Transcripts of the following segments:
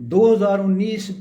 2019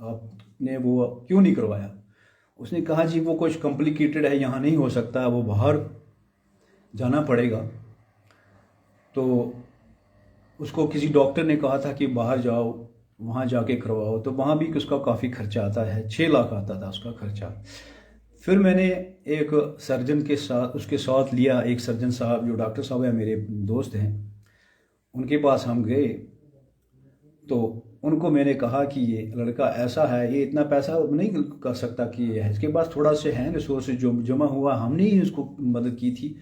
آپ نے وہ کیوں نہیں کروایا؟ اس نے کہا جی وہ کچھ کمپلیکیٹڈ ہے، یہاں نہیں ہو سکتا، وہ باہر جانا پڑے گا۔ تو اس کو کسی ڈاکٹر نے کہا تھا کہ باہر جاؤ، وہاں جا کے کرواؤ، تو وہاں بھی اس کا کافی خرچہ آتا ہے، 6 لاکھ آتا تھا اس کا خرچہ۔ پھر میں نے ایک سرجن کے ساتھ اس کے ساتھ لیا، ایک سرجن صاحب جو ڈاکٹر صاحب ہیں میرے دوست ہیں، ان کے پاس ہم گئے۔ تو ان کو میں نے کہا کہ یہ لڑکا ایسا ہے، یہ اتنا پیسہ نہیں کر سکتا، کہ یہ ہے اس کے پاس تھوڑا سے ہیں ریسورسز جو جمع ہوا، ہم نے ہی اس کو مدد کی تھی۔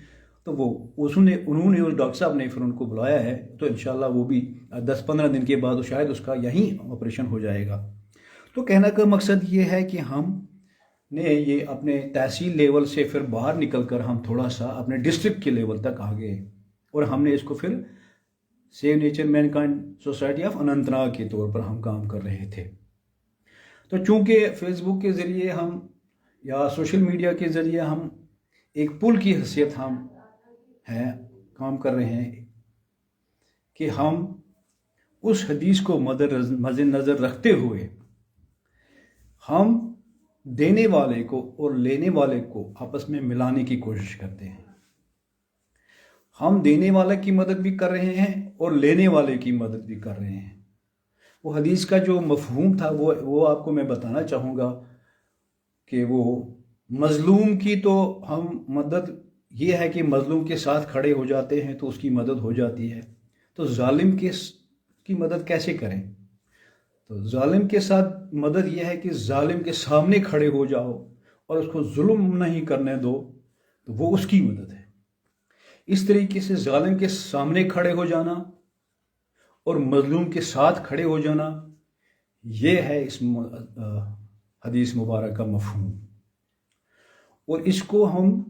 تو وہ انہوں نے اس ڈاکٹر صاحب نے پھر ان کو بلایا ہے، تو انشاءاللہ وہ بھی 10-15 دن کے بعد شاید اس کا یہیں آپریشن ہو جائے گا۔ تو کہنے کا مقصد یہ ہے کہ ہم نے یہ اپنے تحصیل لیول سے پھر باہر نکل کر ہم تھوڑا سا اپنے ڈسٹرکٹ کے لیول تک آ گئے، اور ہم نے اس کو پھر save nature mankind society of Anantnag کے طور پر ہم کام کر رہے تھے۔ تو چونکہ فیس بک کے ذریعے ہم یا سوشل میڈیا کے ذریعے ہم ایک پل کی حیثیت ہم ہیں کام کر رہے ہیں کہ ہم اس حدیث کو مد نظر رکھتے ہوئے ہم دینے والے کو اور لینے والے کو آپس میں ملانے کی کوشش کرتے ہیں۔ ہم دینے والے کی مدد بھی کر رہے ہیں اور لینے والے کی مدد بھی کر رہے ہیں۔ وہ حدیث کا جو مفہوم تھا وہ آپ کو میں بتانا چاہوں گا کہ وہ مظلوم کی تو ہم مدد یہ ہے کہ مظلوم کے ساتھ کھڑے ہو جاتے ہیں تو اس کی مدد ہو جاتی ہے۔ تو ظالم کی مدد کیسے کریں؟ تو ظالم کے ساتھ مدد یہ ہے کہ ظالم کے سامنے کھڑے ہو جاؤ اور اس کو ظلم نہیں کرنے دو، تو وہ اس کی مدد ہے۔ اس طریقے سے ظالم کے سامنے کھڑے ہو جانا اور مظلوم کے ساتھ کھڑے ہو جانا، یہ ہے اس حدیث مبارک کا مفہوم۔ اور اس کو ہم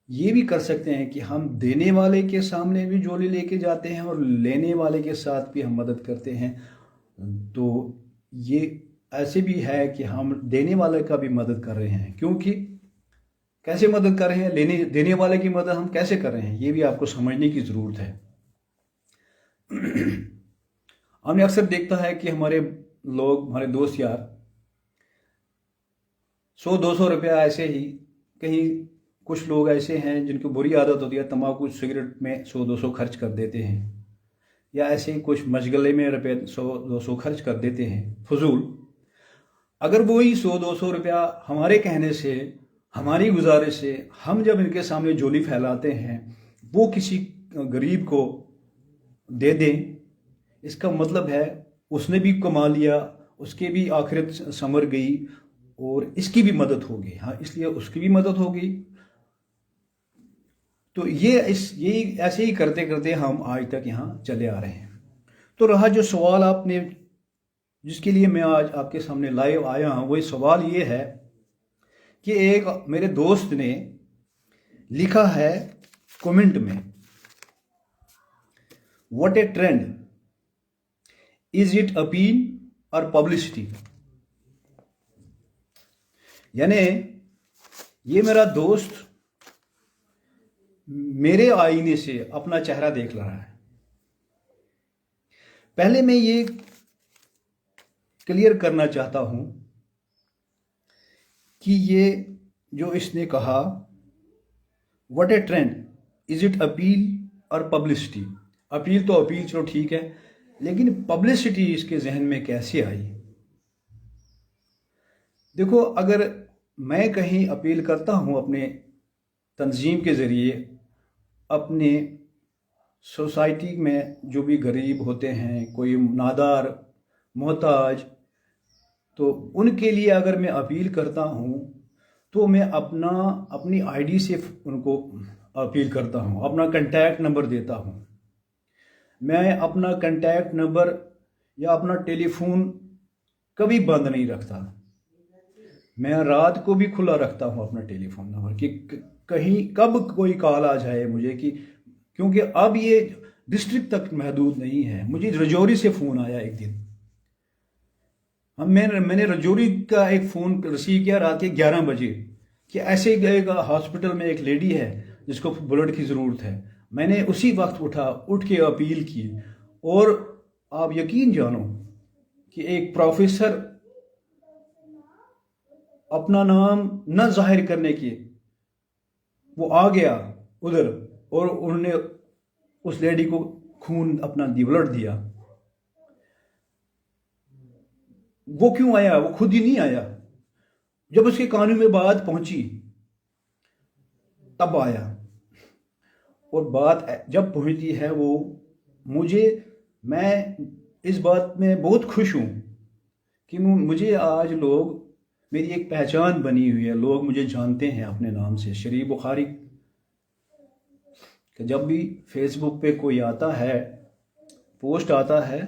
یہ بھی کر سکتے ہیں کہ ہم دینے والے کے سامنے بھی جھولی لے کے جاتے ہیں اور لینے والے کے ساتھ بھی ہم مدد کرتے ہیں۔ تو یہ ایسے بھی ہے کہ ہم دینے والے کا بھی مدد کر رہے ہیں، کیونکہ کیسے مدد کر رہے ہیں، دینے والے کی مدد ہم کیسے کر رہے ہیں، یہ بھی آپ کو سمجھنے کی ضرورت ہے۔ ہم نے اکثر دیکھتا ہے کہ ہمارے دوست یار 100-200 روپیہ ایسے ہی، کہیں کچھ لوگ ایسے ہیں جن کو بری عادت ہوتی ہے، تمباکو سگریٹ میں 100-200 خرچ کر دیتے ہیں، یا ایسے ہی کچھ مشغلے میں روپے 100-200 خرچ کر دیتے ہیں فضول۔ اگر وہی 100-200 روپیہ ہمارے کہنے سے، ہماری گزارش سے ہم جب ان کے سامنے جھولی پھیلاتے ہیں، وہ کسی غریب کو دے دیں، اس کا مطلب ہے اس نے بھی کما لیا، اس کے بھی آخرت سنور گئی اور اس کی بھی مدد ہوگی۔ ہاں، اس لیے اس کی بھی مدد ہوگی۔ تو یہ ایسے ہی کرتے کرتے ہم آج تک یہاں چلے آ رہے ہیں۔ تو رہا جو سوال آپ نے، جس کے لیے میں آج آپ کے سامنے لائیو آیا ہوں، وہی سوال یہ ہے کہ ایک میرے دوست نے لکھا ہے کومنٹ میں، what a trend, is it appeal or publicity? یعنی یہ میرا دوست میرے آئینے سے اپنا چہرہ دیکھ رہا ہے۔ پہلے میں یہ کلیئر کرنا چاہتا ہوں کہ یہ جو اس نے کہا what a trend, is it appeal or publicity? Appeal تو اپیل چلو ٹھیک ہے، لیکن پبلسٹی اس کے ذہن میں کیسے آئی؟ دیکھو، اگر میں کہیں اپیل کرتا ہوں اپنے تنظیم کے ذریعے، اپنے سوسائٹی میں جو بھی غریب ہوتے ہیں، کوئی نادار، محتاج، تو ان کے لیے اگر میں اپیل کرتا ہوں تو میں اپنی آئی ڈی سے ان کو اپیل کرتا ہوں، اپنا کنٹیکٹ نمبر دیتا ہوں۔ میں اپنا کنٹیکٹ نمبر یا اپنا ٹیلی فون کبھی بند نہیں رکھتا، میں رات کو بھی کھلا رکھتا ہوں اپنا ٹیلی فون نمبر، کہ کہیں کب کوئی کال آ جائے مجھے، کیونکہ اب یہ ڈسٹرکٹ تک محدود نہیں ہے۔ مجھے رجوری سے فون آیا ایک دن، میں نے رجوری کا ایک فون ریسیو کیا رات کے 11 بجے کہ ایسے ایک ہاسپٹل میں ایک لیڈی ہے جس کو بلڈ کی ضرورت ہے۔ میں نے اسی وقت اٹھ کے اپیل کی، اور آپ یقین جانو کہ ایک پروفیسر اپنا نام نہ ظاہر کرنے کی وہ آ گیا ادھر اور انہوں نے اس لیڈی کو خون اپنا بلڈ دیا. وہ کیوں آیا؟ وہ خود ہی نہیں آیا. جب اس کے کانوں میں بات پہنچی تب آیا. اور بات جب پہنچتی ہے وہ میں اس بات میں بہت خوش ہوں کہ مجھے آج لوگ، میری ایک پہچان بنی ہوئی ہے، لوگ مجھے جانتے ہیں اپنے نام سے، شریف بخاری. کہ جب بھی فیس بک پہ کوئی آتا ہے، پوسٹ آتا ہے،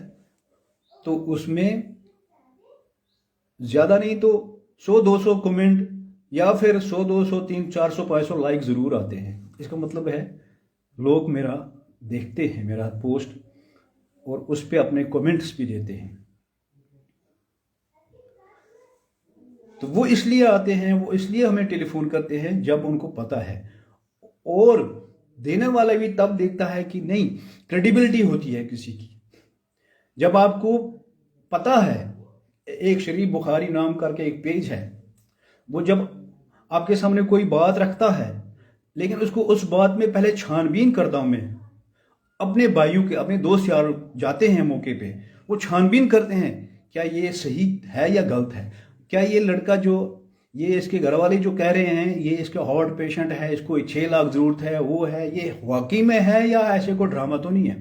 تو اس میں زیادہ نہیں تو 100-200 کمنٹ یا پھر 100-200 300-400 500 لائک ضرور آتے ہیں. اس کا مطلب ہے لوگ میرا دیکھتے ہیں میرا پوسٹ اور اس پہ اپنے کمنٹس بھی دیتے ہیں. تو وہ اس لیے آتے ہیں، وہ اس لیے ہمیں ٹیلی فون کرتے ہیں جب ان کو پتہ ہے. اور دینے والا بھی تب دیکھتا ہے کہ نہیں، کریڈیبلٹی ہوتی ہے کسی کی. جب آپ کو پتہ ہے، ایک شریف بخاری نام کر کے ایک پیج ہے، وہ جب آپ کے سامنے کوئی بات رکھتا ہے لیکن اس کو اس بات میں پہلے چھان بین کرتا ہوں میں، اپنے بھائیوں کے، اپنے دوست یار جاتے ہیں موقع پہ، وہ چھان بین کرتے ہیں کیا یہ صحیح ہے یا غلط ہے، کیا یہ لڑکا جو یہ اس کے گھر والے جو کہہ رہے ہیں یہ اس کا ہارٹ پیشنٹ ہے، اس کو 6 لاکھ ضرورت ہے، وہ ہے، یہ واقعی میں ہے یا ایسے کوئی ڈرامہ تو نہیں ہے.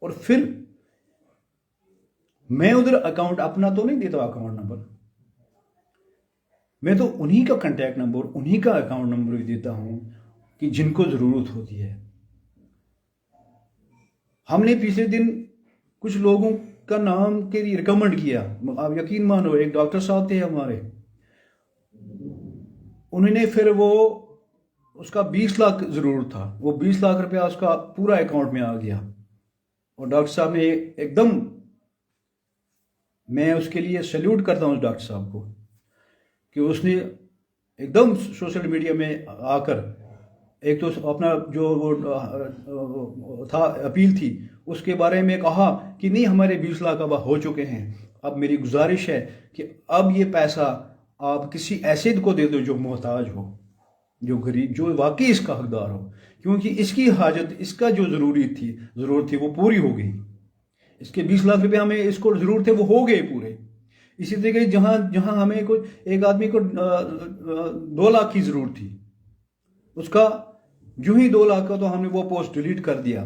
اور پھر میں ادھر اکاؤنٹ اپنا تو نہیں دیتا، اکاؤنٹ نمبر میں تو انہی کا کنٹیکٹ نمبر، انہی کا اکاؤنٹ نمبر بھی دیتا ہوں کہ جن کو ضرورت ہوتی ہے. ہم نے پچھلے دن کچھ لوگوں کا نام کے لیے ریکمنڈ کیا، آپ یقین مانو، ایک ڈاکٹر صاحب تھے ہمارے، انہوں نے پھر وہ اس کا 20 لاکھ ضرورت تھا، وہ 20 لاکھ روپیہ اس کا پورا اکاؤنٹ میں آ گیا. اور ڈاکٹر صاحب نے ایک دم، میں اس کے لیے سیلیوٹ کرتا ہوں اس ڈاکٹر صاحب کو کہ اس نے ایک دم سوشل میڈیا میں آ کر ایک تو اپنا جو وہ تھا اپیل تھی اس کے بارے میں کہا کہ نہیں، ہمارے 20 لاکھ اب ہو چکے ہیں، اب میری گزارش ہے کہ اب یہ پیسہ آپ کسی ایسے کو دے دو جو محتاج ہو، جو غریب، جو واقعی اس کا حقدار ہو، کیونکہ اس کی حاجت، اس کا جو ضرورت تھی وہ پوری ہو گئی. اس کے 20 لاکھ روپے ہمیں اس کو ضرورت ہے وہ ہو گئے پورے. اسی طریقے جہاں ہمیں ایک آدمی کو 2 لاکھ کی ضرورت تھی، اس کا جو ہی 2 لاکھ کا، تو ہم نے وہ پوسٹ ڈیلیٹ کر دیا.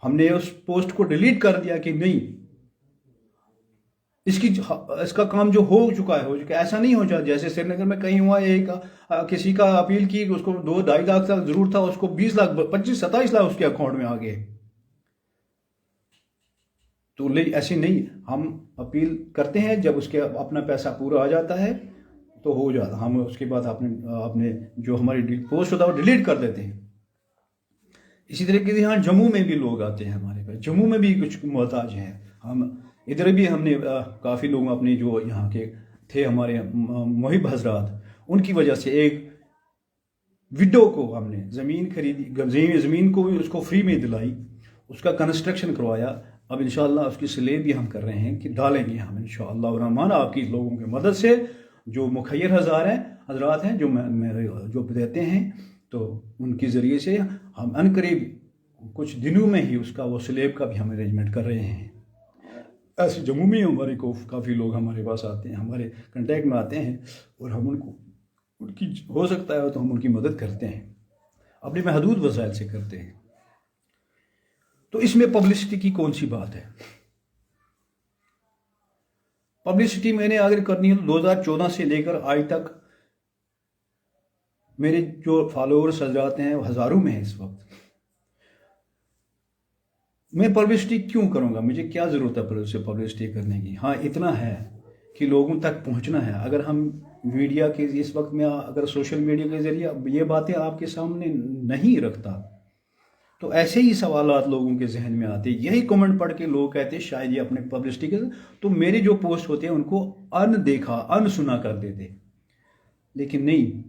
ہم نے اس پوسٹ کو ڈیلیٹ کر دیا کہ نہیں، اس کا کام جو ہو چکا ہے ایسا نہیں ہو جائے جیسے سری نگر میں کہیں ہوا، کسی کا اپیل کی کہ اس کو 2-2.5 لاکھ تک ضرورت تھا، اس کو 20 لاکھ 25-27 لاکھ اس کے اکاؤنٹ میں آ گئے. تو ایسے نہیں، ہم اپیل کرتے ہیں جب اس کے اپنا پیسہ پورا آ جاتا ہے تو ہو جاتا، ہم اس کے بعد اپنے جو ہماری پوسٹ ہوتا ہے وہ ڈیلیٹ کر دیتے ہیں. اسی طریقے سے یہاں جموں میں بھی لوگ آتے ہیں ہمارے پاس، جموں میں بھی کچھ محتاج ہیں. ہم ادھر بھی ہم نے کافی لوگ اپنے جو یہاں کے تھے ہمارے محب حضرات، ان کی وجہ سے ایک وڈو کو ہم نے زمین خریدی، زمین کو بھی اس کو فری میں دلائی، اس کا کنسٹرکشن کروایا. اب انشاءاللہ اس کی سلیب بھی ہم کر رہے ہیں کہ ڈالیں گے ہم انشاءاللہ الرحمن آپ کی لوگوں کی مدد سے، جو مخیر حضرات ہیں جو میرے جو دیتے ہیں، تو ان کے ذریعے سے ہم عنقریب کچھ دنوں میں ہی اس کا وہ سلیب کا بھی ہم ارینجمنٹ کر رہے ہیں. ایسے جموں میں ہمارے کو کافی لوگ ہمارے پاس آتے ہیں، ہمارے کنٹیکٹ میں آتے ہیں، اور ہم ان کی ہو سکتا ہے تو ہم ان کی مدد کرتے ہیں، اپنے محدود وسائل سے کرتے ہیں. تو اس میں پبلسٹی کی کون سی بات ہے؟ پبلسٹی میں نے اگر کرنی ہے تو 2014 سے لے کر آج تک میرے جو فالوورز حضرات ہیں وہ ہزاروں میں ہیں اس وقت. میں پبلسٹی کیوں کروں گا؟ مجھے کیا ضرورت ہے پبلسٹی کرنے کی؟ ہاں اتنا ہے کہ لوگوں تک پہنچنا ہے. اگر ہم میڈیا کے اس وقت میں اگر سوشل میڈیا کے ذریعے یہ باتیں آپ کے سامنے نہیں رکھتا تو ایسے ہی سوالات لوگوں کے ذہن میں آتے، یہی کمنٹ پڑھ کے لوگ کہتے شاید یہ اپنے پبلسٹی کے، تو میرے جو پوسٹ ہوتے ہیں ان کو ان سنا کر دیتے. لیکن نہیں،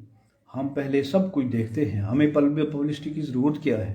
ہم پہلے سب کچھ دیکھتے ہیں، ہمیں پبلسٹی کی ضرورت کیا ہے؟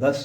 10,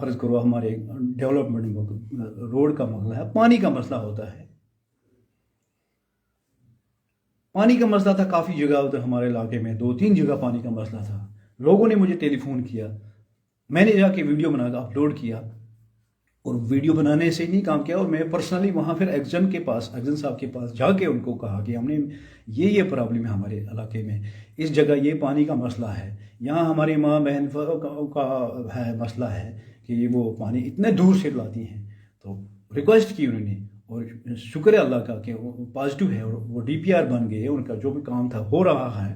فرض کرو ہمارے ڈیولپمنٹ روڈ کا مسئلہ ہے، پانی کا مسئلہ ہوتا ہے، پانی کا مسئلہ تھا کافی جگہ ادھر ہمارے علاقے میں، 2-3 جگہ پانی کا مسئلہ تھا، لوگوں نے مجھے ٹیلی فون کیا، میں نے جا کے ویڈیو بنا کے اپلوڈ کیا، اور ویڈیو بنانے سے نہیں کام کیا، اور میں پرسنلی وہاں پھر ایگزن صاحب کے پاس جا کے ان کو کہا کہ ہم نے یہ پرابلم ہے ہمارے علاقے میں، اس جگہ یہ پانی کا مسئلہ ہے، یہاں ہماری ماں بہن کا ہے مسئلہ ہے کہ وہ پانی اتنے دور سے لاتی ہیں، تو ریکویسٹ کی انہوں نے، اور شکر ہے اللہ کا کہ وہ پازیٹیو ہے، اور وہ ڈی پی آر بن گئے، ان کا جو بھی کام تھا ہو رہا ہے۔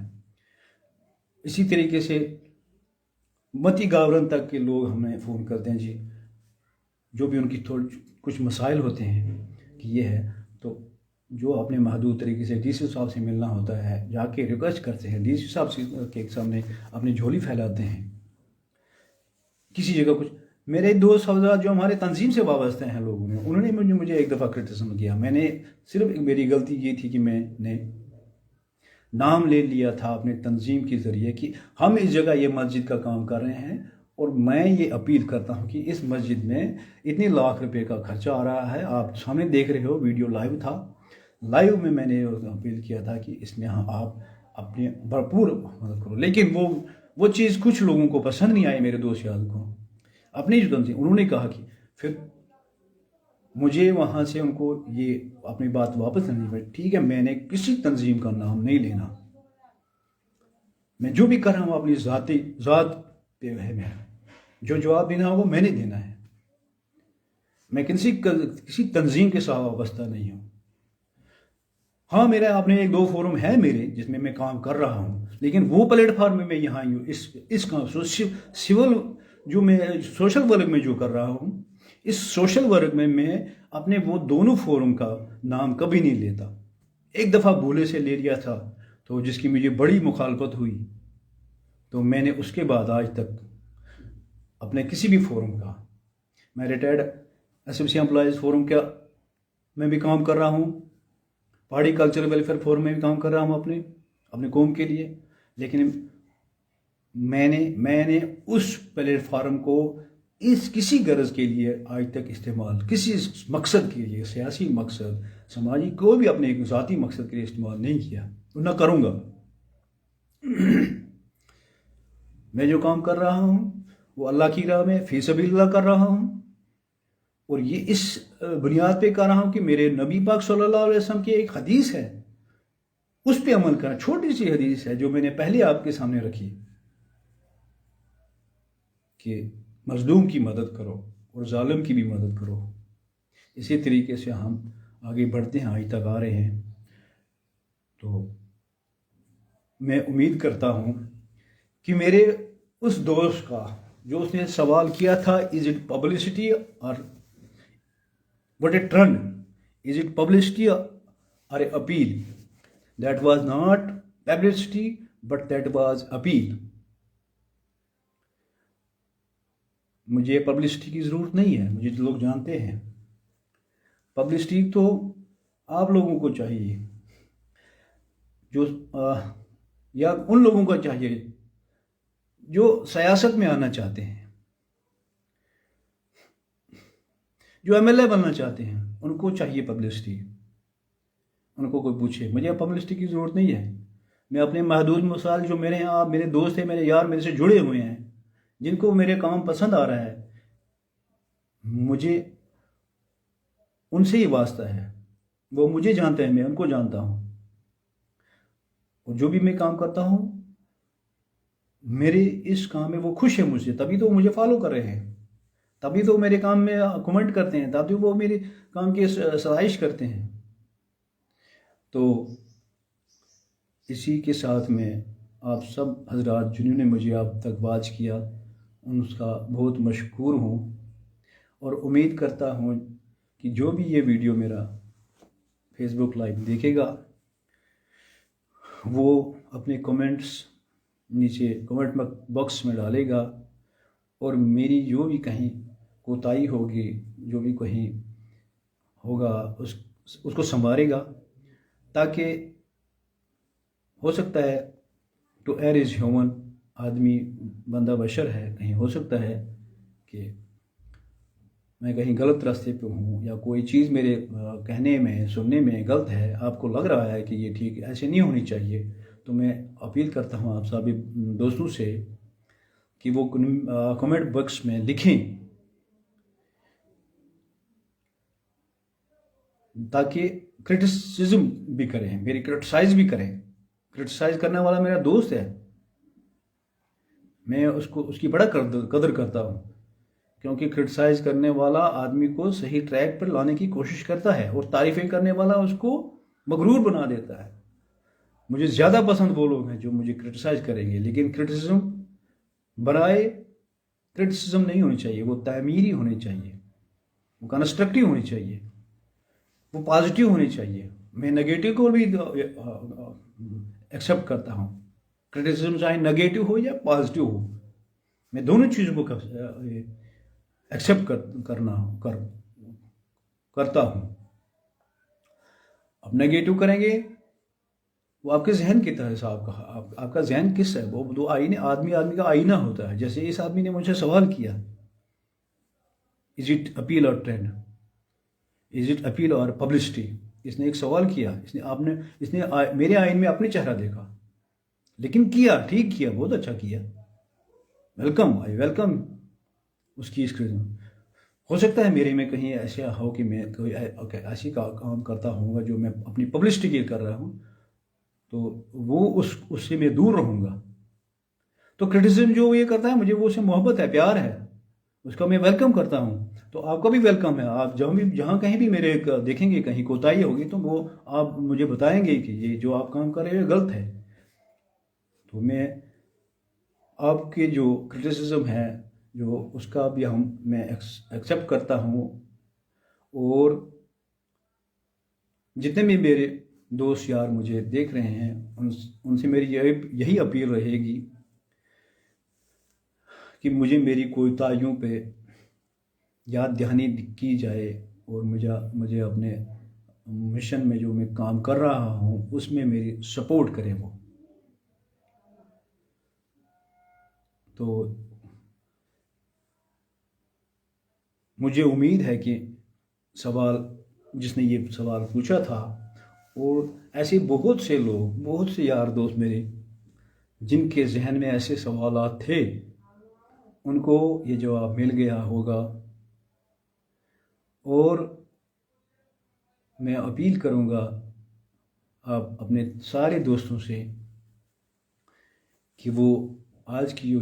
اسی طریقے سے متی گاورن تک کے لوگ ہمیں فون کرتے ہیں، جی جو بھی ان کی کچھ مسائل ہوتے ہیں کہ یہ ہے، تو جو اپنے محدود طریقے سے ڈی سی صاحب سے ملنا ہوتا ہے، جا کے ریکویسٹ کرتے ہیں، ڈی سی صاحب کے سامنے اپنی جھولی پھیلاتے ہیں۔ کسی جگہ کچھ میرے دوست حضرات جو ہمارے تنظیم سے وابستہ ہیں لوگوں نے، انہوں نے مجھے ایک دفعہ کرٹیسزم کیا، میں نے صرف میری غلطی یہ تھی کہ میں نے نام لے لیا تھا اپنے تنظیم کے ذریعے کہ ہم اس جگہ یہ مسجد کا کام کر رہے ہیں، اور میں یہ اپیل کرتا ہوں کہ اس مسجد میں اتنے لاکھ روپے کا خرچہ آ رہا ہے، آپ سامنے دیکھ رہے ہو، ویڈیو لائیو تھا، لائیو میں نے اپیل کیا تھا کہ اس میں آپ اپنی بھرپور مدد کرو، لیکن وہ چیز کچھ لوگوں کو پسند نہیں آئی، میرے دوست یاد کو، اپنی جو تنظیم، انہوں نے کہا کہ پھر مجھے وہاں سے ان کو یہ اپنی بات واپس لینی پڑی، ٹھیک ہے، میں نے کسی تنظیم کا نام نہیں لینا، میں جو بھی کر رہا ہوں اپنی ذات پہ ہے، میں جو جواب دینا ہوگا میں نے دینا ہے، میں کسی تنظیم کے ساتھ وابستہ نہیں ہوں۔ ہاں میرے اپنے 1-2 فورم ہے میرے جس میں کام کر رہا ہوں، لیکن وہ پلیٹ فارم میں یہاں ہوں، اس کام سول جو میں سوشل ورک میں جو کر رہا ہوں، اس سوشل ورک میں اپنے وہ دونوں فورم کا نام کبھی نہیں لیتا، ایک دفعہ بھولے سے لے لیا تھا، تو جس کی مجھے بڑی مخالفت ہوئی، تو میں نے اس کے بعد آج تک اپنے کسی بھی فورم کا، میں retired S M C employees forum کا میں بھی کام کر رہا ہوں، پہاڑی کلچرل ویلفیئر فورم میں بھی کام کر رہا ہوں اپنے قوم کے لیے، لیکن میں نے اس پلیٹ فارم کو کسی غرض کے لیے آج تک استعمال، کسی مقصد کے لیے، سیاسی مقصد، سماجی، کوئی بھی اپنے ایک ذاتی مقصد کے لیے استعمال نہیں کیا، اور نہ کروں گا۔ میں جو کام کر رہا ہوں وہ اللہ کی راہ میں فی سبیل اللہ کر رہا ہوں، اور یہ اس بنیاد پہ کر رہا ہوں کہ میرے نبی پاک صلی اللہ علیہ وسلم کی ایک حدیث ہے، اس پہ عمل کرنا، چھوٹی سی حدیث ہے جو میں نے پہلے آپ کے سامنے رکھی کہ مظلوم کی مدد کرو اور ظالم کی بھی مدد کرو۔ اسی طریقے سے ہم آگے بڑھتے ہیں، آج تک آ رہے ہیں، تو میں امید کرتا ہوں کہ میرے اس دوست کا جو اس نے سوال کیا تھا، از اٹ پبلسٹی اور what a trend, is it publicity or appeal? That was not publicity, but that was appeal. مجھے پبلسٹی کی ضرورت نہیں ہے، مجھے لوگ جانتے ہیں، پبلسٹی تو آپ لوگوں کو چاہیے، جو یا ان لوگوں کو چاہیے جو سیاست میں آنا چاہتے ہیں، جو ایم ایل اے بننا چاہتے ہیں، ان کو چاہیے پبلسٹی، ان کو کوئی پوچھے، مجھے پبلسٹی کی ضرورت نہیں ہے، میں اپنے محدود مسائل جو میرے ہیں، آپ میرے دوست ہیں، میرے یار میرے سے جڑے ہوئے ہیں، جن کو میرے کام پسند آ رہا ہے، مجھے ان سے ہی واسطہ ہے، وہ مجھے جانتے ہیں، میں ان کو جانتا ہوں، اور جو بھی میں کام کرتا ہوں میرے اس کام میں وہ خوش ہے مجھ سے، تبھی تو وہ مجھے فالو کر رہے ہیں، تبھی تو میرے کام میں کمنٹ کرتے ہیں، تبھی وہ میرے کام کی ستائش کرتے ہیں۔ تو اسی کے ساتھ میں آپ سب حضرات جنہوں نے مجھے اب تک واچ کیا، ان کا بہت مشکور ہوں، اور امید کرتا ہوں کہ جو بھی یہ ویڈیو میرا فیس بک لائیو دیکھے گا وہ اپنے کمنٹس نیچے کمنٹ باکس میں ڈالے گا، اور میری جو بھی کہیں کوتاہی ہوگی، جو بھی کہیں ہوگا، اس کو سنوارے گا، تاکہ ہو سکتا ہے ٹو ایئر از ہیومن، آدمی بندہ بشر ہے، کہیں ہو سکتا ہے کہ میں کہیں غلط راستے پہ ہوں یا کوئی چیز میرے کہنے میں سننے میں غلط ہے، آپ کو لگ رہا ہے کہ یہ ٹھیک ایسے نہیں ہونی چاہیے، تو میں اپیل کرتا ہوں آپ سبھی دوستوں سے کہ وہ کمنٹ باکس میں لکھیں، تاکہ کرٹیسزم بھی کریں، میری کرٹیسائز بھی کریں۔ کرٹیسائز کرنے والا میرا دوست ہے، میں اس کی بڑا قدر کرتا ہوں، کیونکہ کرٹیسائز کرنے والا آدمی کو صحیح ٹریک پر لانے کی کوشش کرتا ہے، اور تعریفیں کرنے والا اس کو مغرور بنا دیتا ہے۔ مجھے زیادہ پسند وہ لوگ ہیں جو مجھے کرٹیسائز کریں گے، لیکن کرٹیسزم برائے کرٹیسزم نہیں ہونی چاہیے، وہ تعمیری ہونی چاہیے، وہ کنسٹرکٹیو ہونی چاہیے، وہ پازیٹیو ہونی چاہیے۔ میں نگیٹو کو بھی ایکسیپٹ کرتا ہوں، کرٹیسزم چاہے نگیٹو ہو یا پازیٹیو ہو، میں دونوں چیزوں کو ایکسیپٹ کرتا ہوں۔ اب نگیٹو کریں گے، وہ آپ کے ذہن کی طرح سے آپ کا ذہن کس ہے، وہ دو آئینے، آدمی کا آئینہ ہوتا ہے۔ جیسے اس آدمی نے مجھے سوال کیا، از اٹ اپیل اور trend, is it appeal or publicity, اس نے ایک سوال کیا، اس نے میرے آئین میں اپنی چہرہ دیکھا، لیکن کیا، ٹھیک کیا، بہت اچھا کیا، ویلکم، آئی ویلکم اس کی اسکرین۔ ہو سکتا ہے میرے میں کہیں ایسا ہو کہ میں کوئی ایسی کام کرتا ہوں گا جو میں اپنی پبلسٹی کے کر رہا ہوں، تو وہ اس سے میں دور رہوں گا۔ تو کرٹیسزم جو یہ کرتا ہے، مجھے وہ اس سے محبت ہے، پیار ہے، اس کا میں ویلکم کرتا ہوں۔ تو آپ کا بھی ویلکم ہے، آپ جہاں کہیں بھی میرے دیکھیں گے کہیں کوتاہی ہوگی تو وہ آپ مجھے بتائیں گے کہ یہ جو آپ کام کر رہے ہیں غلط ہے۔ تو میں آپ کے جو کرٹیسزم ہے جو اس کا بھی میں ایکسیپٹ کرتا ہوں، اور جتنے بھی میرے دوست یار مجھے دیکھ رہے ہیں ان سے میری یہی اپیل رہے گی کہ میری کوتاہیوں پہ یاد دہانی کی جائے، اور مجھے اپنے مشن میں جو میں کام کر رہا ہوں اس میں میری سپورٹ کریں وہ۔ تو مجھے امید ہے کہ جس نے یہ سوال پوچھا تھا، اور ایسے بہت سے لوگ، بہت سے یار دوست میرے جن کے ذہن میں ایسے سوالات تھے، ان کو یہ جواب مل گیا ہوگا۔ اور میں اپیل کروں گا آپ اپنے سارے دوستوں سے کہ وہ آج کی جو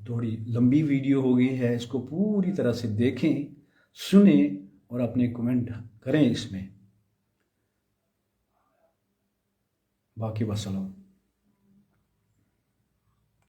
تھوڑی لمبی ویڈیو ہو گئی ہے، اس کو پوری طرح سے دیکھیں، سنیں اور اپنے کمنٹ کریں اس میں۔ باقی وسلام۔